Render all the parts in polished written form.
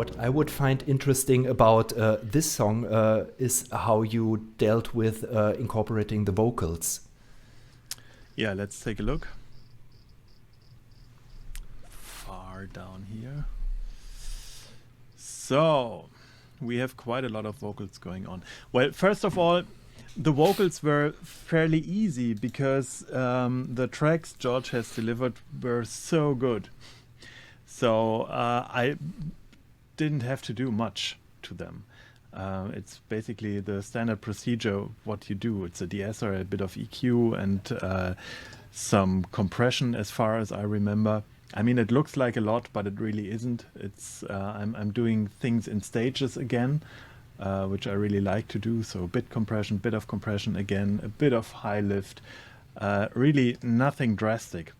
what I would find interesting about this song is how you dealt with incorporating the vocals. Yeah, let's take a look. Far down here. So, we have quite a lot of vocals going on. Well, first of all, the vocals were fairly easy because the tracks George has delivered were so good. So I didn't have to do much to them. It's basically the standard procedure, what you do. It's a de-esser, a bit of EQ, and some compression as far as I remember. I mean, it looks like a lot, but it really isn't. It's I'm doing things in stages again, which I really like to do. So bit compression, bit of compression again, a bit of high lift. Really nothing drastic.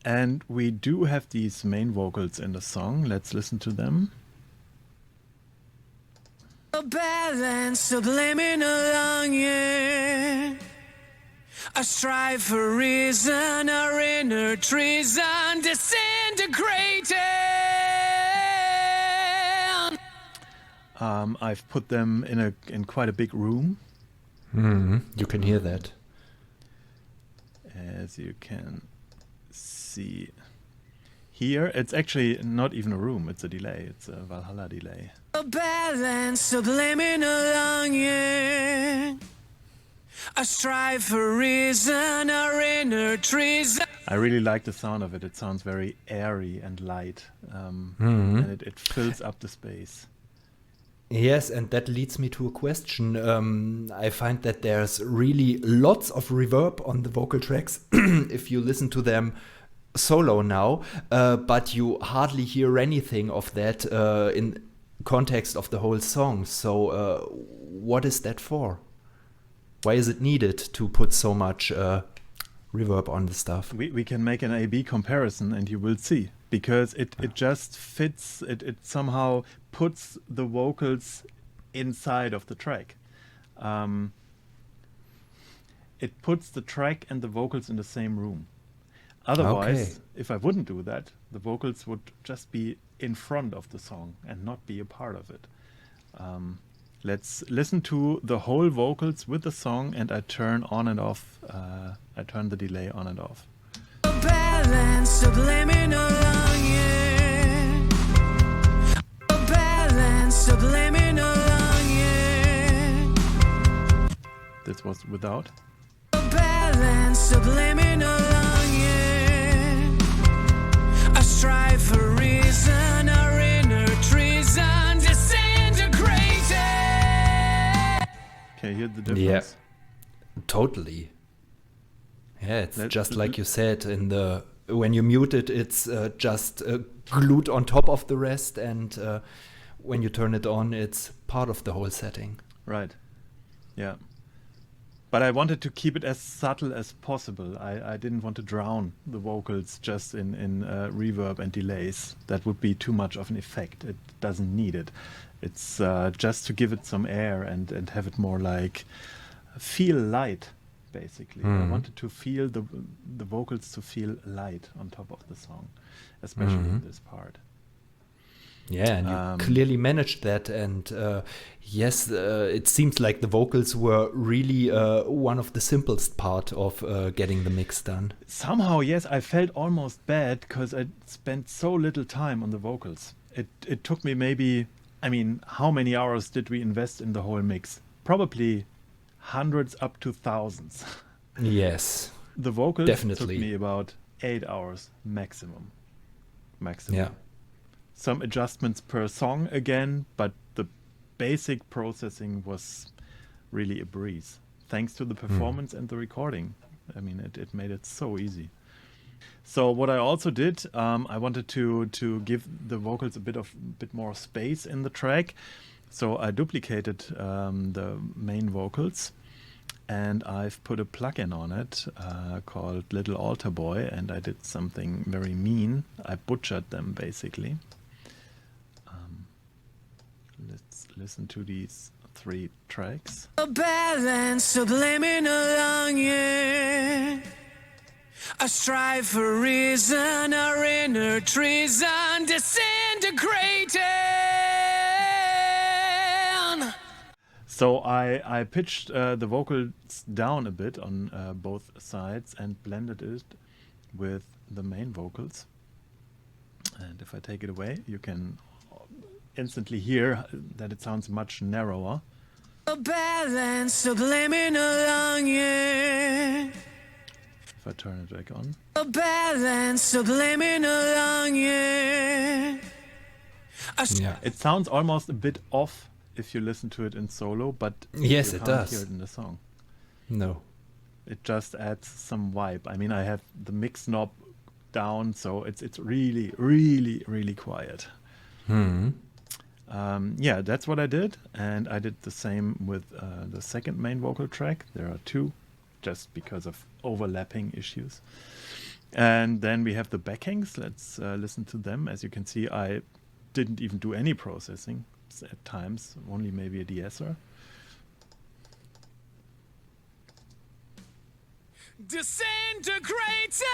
And we do have these main vocals in the song. Let's listen to them. A balance, subliminal longing. I strive for reason, our inner treason disintegrating. I've put them in quite a big room. You can hear that. As you can see here, it's actually not even a room, it's a delay. It's a Valhalla delay. A balance, subliminal longing. I strive for reason, our inner treason. I really like the sound of it. It sounds very airy and light, and it fills up the space. Yes, and that leads me to a question. I find that there's really lots of reverb on the vocal tracks if you listen to them solo now, but you hardly hear anything of that in context of the whole song. So what is that for? Why is it needed to put so much reverb on the stuff? We can make an A-B comparison and you will see, because it just fits, it somehow puts the vocals inside of the track. It puts the track and the vocals in the same room. Otherwise, if I wouldn't do that, the vocals would just be in front of the song and not be a part of it. Let's listen to the whole vocals with the song, and I turn on and off. I turn the delay on and off. A balance, subliminal longing. A balance, subliminal longing. This was without. A balance, subliminal longing. I strive for reason, our inner treason disintegrating. Okay, hear the difference. Yeah, totally. Yeah, it's just like you said, when you mute it, it's just glued on top of the rest, and when you turn it on, it's part of the whole setting. Right. Yeah. But I wanted to keep it as subtle as possible. I didn't want to drown the vocals just in reverb and delays. That would be too much of an effect. It doesn't need it. It's just to give it some air and have it more like feel light, basically. I wanted to feel the vocals to feel light on top of the song, especially in this part. Yeah, and you clearly managed that, and yes, it seems like the vocals were really one of the simplest part of getting the mix done. Somehow, yes, I felt almost bad because I spent so little time on the vocals. It took me maybe, I mean, how many hours did we invest in the whole mix? Probably hundreds up to thousands. Yes, The vocals definitely. took me about 8 hours maximum. Yeah. Some adjustments per song again, but the basic processing was really a breeze. Thanks to the performance and the recording. I mean, it made it so easy. So what I also did, I wanted to give the vocals a bit more space in the track. So I duplicated the main vocals, and I've put a plugin on it called Little Altar Boy, and I did something very mean. I butchered them basically. Let's listen to these 3 tracks. A balance, subliminal longing. I strive for reason, our inner treason disintegrating. So I pitched the vocals down a bit on both sides and blended it with the main vocals. And if I take it away, you can instantly hear that it sounds much narrower. A balance subliminal longing. If I turn it back on. A balance subliminal longing. Yeah. It sounds almost a bit off if you listen to it in solo, but Yes, you it can't does. hear it in the song. No. It just adds some vibe. I mean, I have the mix knob down, so it's really, really, really quiet. Yeah, that's what I did, and I did the same with the second main vocal track. There are two, just because of overlapping issues. And then we have the backings. Let's listen to them. As you can see, I didn't even do any processing at times, only maybe a de-esser. Disintegrating.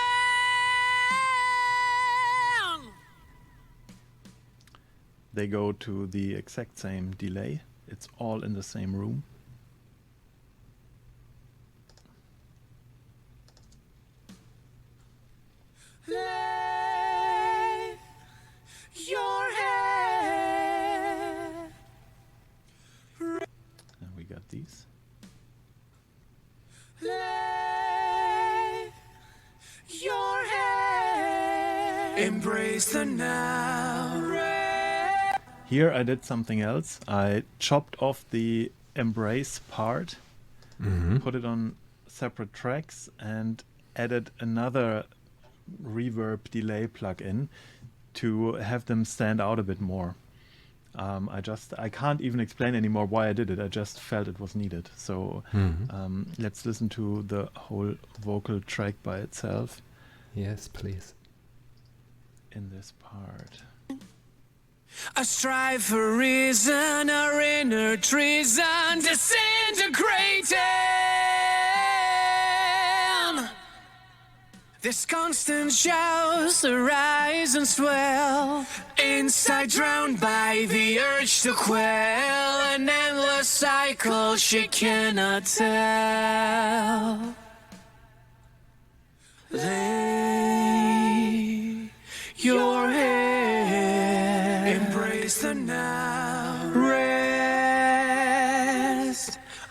They go to the exact same delay. It's all in the same room. Lay your head. And we got these. Lay your head. Embrace the now. Here I did something else. I chopped off the embrace part, put it on separate tracks, and added another reverb delay plugin to have them stand out a bit more. I can't even explain anymore why I did it. I just felt it was needed. So let's listen to the whole vocal track by itself Yes, please. in this part. I strive for reason, our inner treason disintegrating. This constant shouts arise and swell, inside drowned by the urge to quell an endless cycle she cannot tell. Lay your head, embrace the now, rest,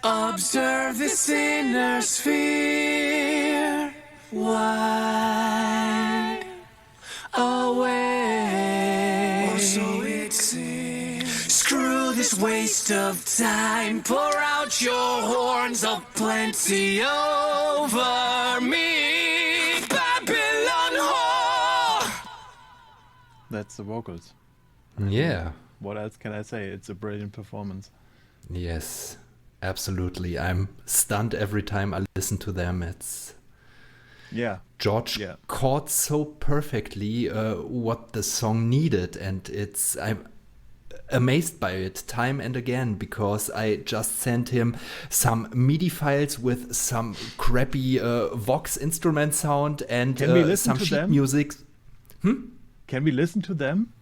observe this inner sphere, wide away, or so it seems. Screw this waste of time, pour out your horns of plenty over me, Babylon whore. That's the vocals. Yeah. What else can I say? It's a brilliant performance. Yes, absolutely. I'm stunned every time I listen to them. It's Yeah. George Yeah. caught so perfectly what the song needed, and I'm amazed by it time and again, because I just sent him some MIDI files with some crappy Vox instrument sound and Can we listen some to sheet them? music. Can we listen to them?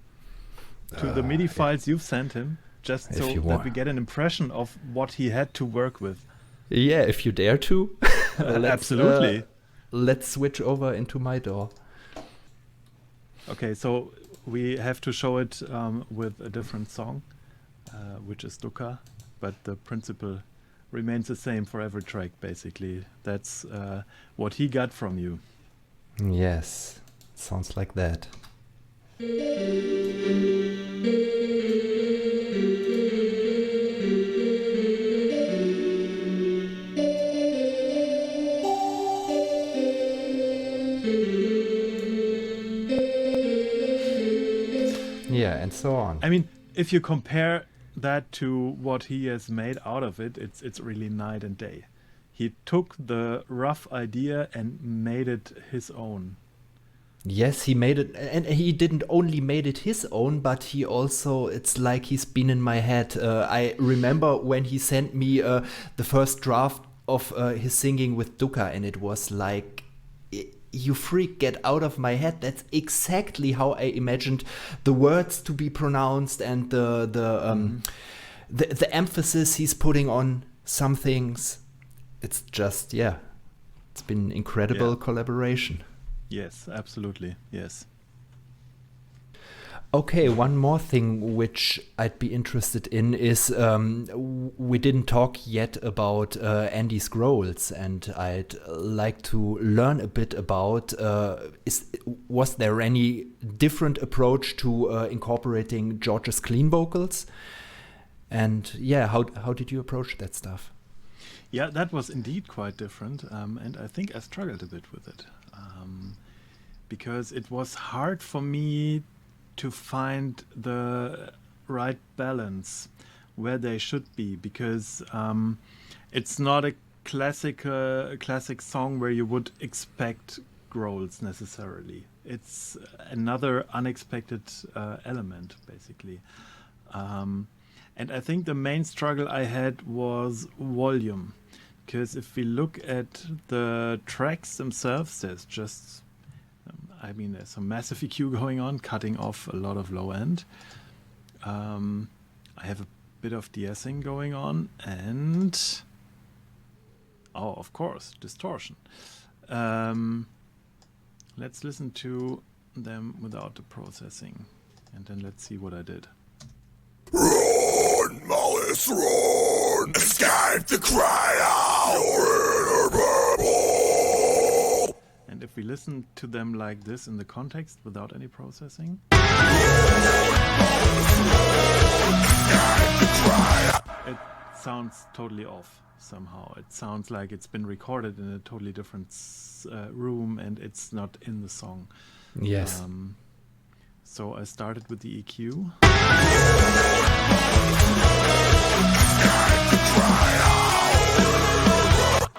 To the MIDI files you've sent him? Just if so you that want. we get an impression of what he had to work with. Yeah, if you dare to. Absolutely. Let's switch over into my DAW. Okay, so we have to show it with a different song, which is Dukkha, but the principle remains the same for every track, basically. That's what he got from you. Yes, sounds like that. Yeah, and so on. I mean, if you compare that to what he has made out of it, it's really night and day. He took the rough idea and made it his own. Yes, he made it, and he didn't only made it his own, but he also, it's like he's been in my head. I remember when he sent me the first draft of his singing with Dukkha, and it was like, you freak, get out of my head. That's exactly how I imagined the words to be pronounced and the emphasis he's putting on some things. It's just, it's been incredible collaboration. Yes, absolutely. Yes. Okay, one more thing which I'd be interested in is we didn't talk yet about Andy's growls, and I'd like to learn a bit about was there any different approach to incorporating George's clean vocals? And how did you approach that stuff? Yeah, that was indeed quite different, and I think I struggled a bit with it because it was hard for me to find the right balance where they should be, because it's not a classic song where you would expect growls necessarily. It's another unexpected element, basically. And I think the main struggle I had was volume, because if we look at the tracks themselves, there's just there's some massive EQ going on, cutting off a lot of low end. I have a bit of de-essing going on, and of course, distortion. Let's listen to them without the processing, and then let's see what I did. Run, Malice, run! Escape the cry out! You're in a purple! And if we listen to them like this in the context without any processing, it sounds totally off somehow. It sounds like it's been recorded in a totally different room and it's not in the song. Yes. So I started with the EQ.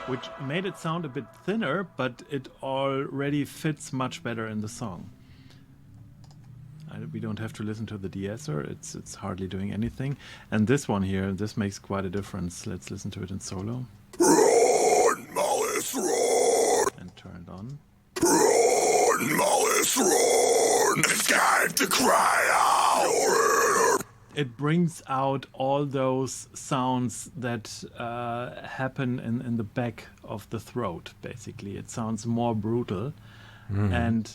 Which made it sound a bit thinner, but it already fits much better in the song. We don't have to listen to the de-esser, it's hardly doing anything. And this one here, this makes quite a difference. Let's listen to it in solo. Run, Malice, run! And turn it on. Run, Malice, run! Escape the cry out! It brings out all those sounds that happen in the back of the throat, basically. It sounds more brutal. And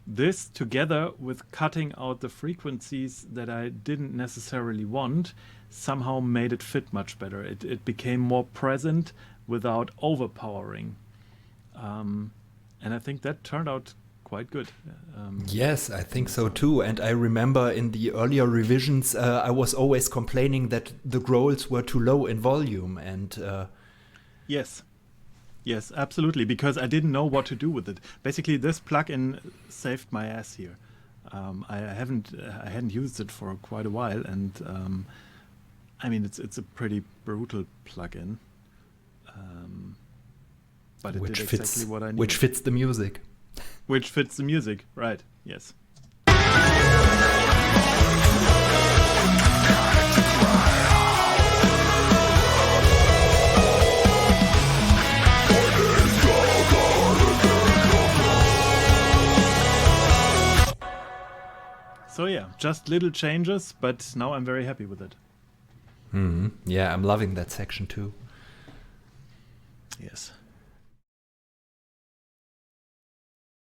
this, together with cutting out the frequencies that I didn't necessarily want, somehow made it fit much better. It became more present without overpowering. And I think that turned out quite good. Yes, I think so too. And I remember in the earlier revisions, I was always complaining that the growls were too low in volume. And yes, absolutely, because I didn't know what to do with it. Basically, this plugin saved my ass here. I hadn't used it for quite a while, and it's a pretty brutal plugin. But it did exactly what I needed. Which fits the music. Which fits the music, right, yes. So yeah, just little changes, but now I'm very happy with it. Yeah, I'm loving that section too. Yes.